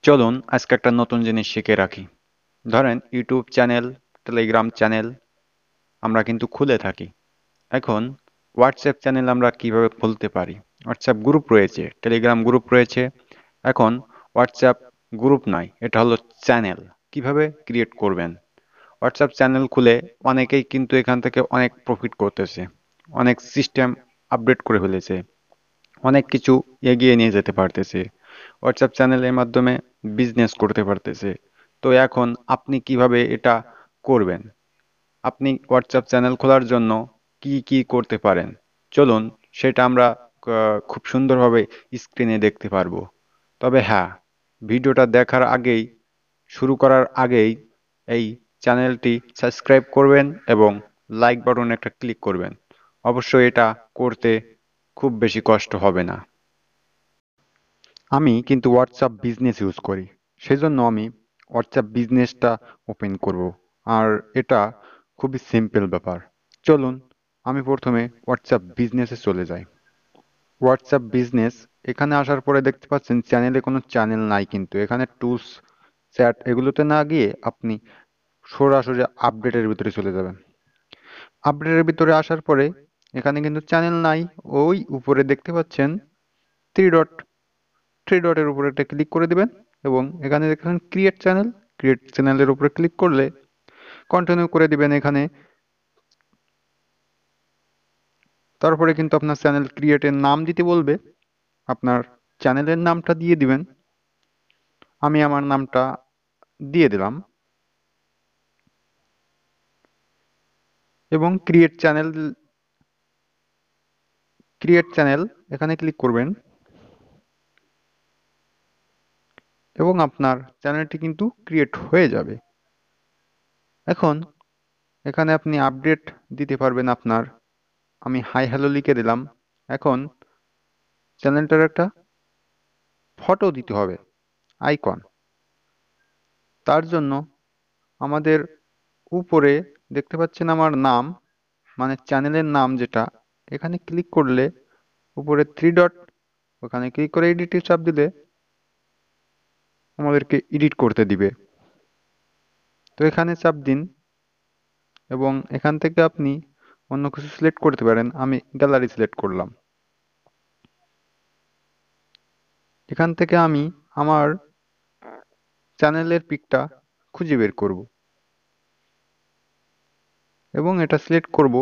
চলুন আজকে একটা নতুন জিনিস শিখে রাখি। ধরেন ইউটিউব চ্যানেল, টেলিগ্রাম চ্যানেল আমরা কিন্তু খুলে থাকি। এখন হোয়াটসঅ্যাপ চ্যানেল আমরা কিভাবে খুলতে পারি? হোয়াটসঅ্যাপ গ্রুপ রয়েছে, টেলিগ্রাম গ্রুপ রয়েছে। এখন হোয়াটসঅ্যাপ গ্রুপ নয়, এটা হলো চ্যানেল। কিভাবে ক্রিয়েট করবেন? হোয়াটসঅ্যাপ চ্যানেল খুলে অনেকেই কিন্তু এখান থেকে অনেক প্রফিট করতেছে, অনেক সিস্টেম আপডেট করে ফেলেছে, অনেক কিছু এগিয়ে নিয়ে যেতে পারতেছে, হোয়াটসঅ্যাপ চ্যানেলের মাধ্যমে বিজনেস করতে পারতেছে। তো এখন আপনি কিভাবে এটা করবেন? আপনি হোয়াটসঅ্যাপ চ্যানেল খোলার জন্য কি কি করতে পারেন, চলুন সেটা আমরা খুব সুন্দরভাবে স্ক্রিনে দেখতে পারবো। তবে হ্যাঁ, ভিডিওটা দেখার আগেই, শুরু করার আগেই এই চ্যানেলটি সাবস্ক্রাইব করবেন এবং লাইক বাটনে একটা ক্লিক করবেন। অবশ্যই এটা করতে খুব বেশি কষ্ট হবে না। আমি কিন্তু হোয়াটসঅ্যাপ বিজনেস ইউজ করি, সেজন্য আমি হোয়াটসঅ্যাপ বিজনেসটা ওপেন করব। আর এটা খুবই সিম্পল ব্যাপার। চলুন আমি প্রথমে হোয়াটসঅ্যাপ বিজনেসে চলে যাই। হোয়াটসঅ্যাপ বিজনেস, এখানে আসার পরে দেখতে পাচ্ছেন চ্যানেলে কোনো চ্যানেল নাই, কিন্তু এখানে টুলস, চ্যাট এগুলোতে না গিয়ে আপনি সরাসরি আপডেটের ভিতরে চলে যাবেন। আপডেটের ভিতরে আসার পরে এখানে কিন্তু চ্যানেল নাই। ওই উপরে দেখতে পাচ্ছেন থ্রি ডট, থ্রি ডটের উপরে একটা ক্লিক করে দিবেন এবং এখানে দেখবেন ক্রিয়েট চ্যানেল। ক্রিয়েট চ্যানেলের উপরে ক্লিক করলে কন্টিনিউ করে দিবেন এখানে। তারপরে কিন্তু আপনার চ্যানেল ক্রিয়েটের নাম দিতে বলবে, আপনার চ্যানেলের নামটা দিয়ে দিবেন। আমি আমার নামটা দিয়ে দিলাম এবং ক্রিয়েট চ্যানেল, ক্রিয়েট চ্যানেল এখানে ক্লিক করবেন এবং আপনার চ্যানেলটি কিন্তু ক্রিয়েট হয়ে যাবে। এখন এখানে আপনি আপডেট দিতে পারবেন আপনার। আমি হাই হ্যালো লিখে দিলাম। এখন চ্যানেলটার একটা ফটো দিতে হবে, আইকন। তার জন্য আমাদের উপরে দেখতে পাচ্ছেন আমার নাম, মানে চ্যানেলের নাম যেটা, এখানে ক্লিক করলে উপরে থ্রি ডট, ওখানে ক্লিক করে এডিটে চাপ দিলে আমাদেরকে এডিট করতে দিবে। তো এখানে চাপ দিন এবং এখান থেকে আপনি অন্য কিছু সিলেক্ট করতে পারেন। আমি গ্যালারি সিলেক্ট করলাম। এখান থেকে আমি আমার চ্যানেলের পিকটা খুঁজে বের করব এবং এটা সিলেক্ট করব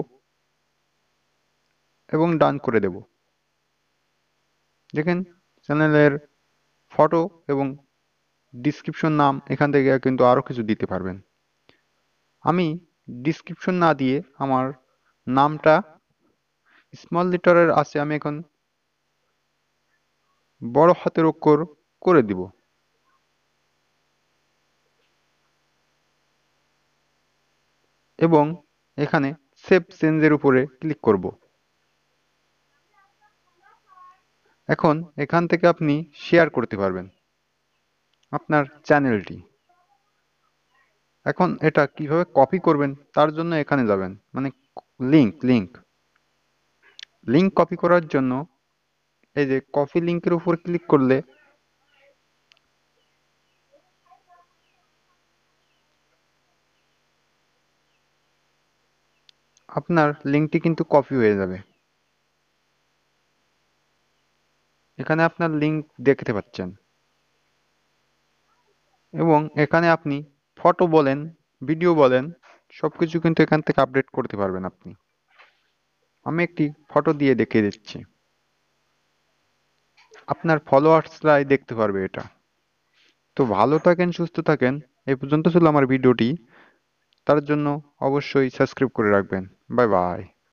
এবং ডান করে দেব। দেখেন চ্যানেলের ফটো এবং ডিসক্রিপশন নাম, এখান থেকে কিন্তু আরো কিছু দিতে পারবেন। আমি ডিসক্রিপশন না দিয়ে আমার নামটা স্মল লেটারের আছে, আমি এখন বড় হাতের অক্ষর করে দিব এবং এখানে সেভ চেঞ্জের উপরে ক্লিক করব। এখন এখান থেকে আপনি শেয়ার করতে পারবেন আপনার চ্যানেলটি। এখন এটা কিভাবে কপি করবেন তার জন্য এখানে যাবেন, মানে লিংক, লিংক কপি করার জন্য এই যে কপি লিংকের উপর ক্লিক করলে আপনার লিংকটি কিন্তু কপি হয়ে যাবে। এখানে আপনার লিংক দেখতে পাচ্ছেন এবং এখানে আপনি ফটো বলেন, ভিডিও বলেন, সবকিছু কিন্তু এখান থেকে আপডেট করতে পারবেন আপনি। আমি একটি ফটো দিয়ে দেখিয়ে দিচ্ছি, আপনার ফলোয়ার্সরাই দেখতে পারবে এটা। তো ভালো থাকেন, সুস্থ থাকেন। এই পর্যন্ত ছিল আমার ভিডিওটি। তার জন্য অবশ্যই সাবস্ক্রাইব করে রাখবেন। Bye bye.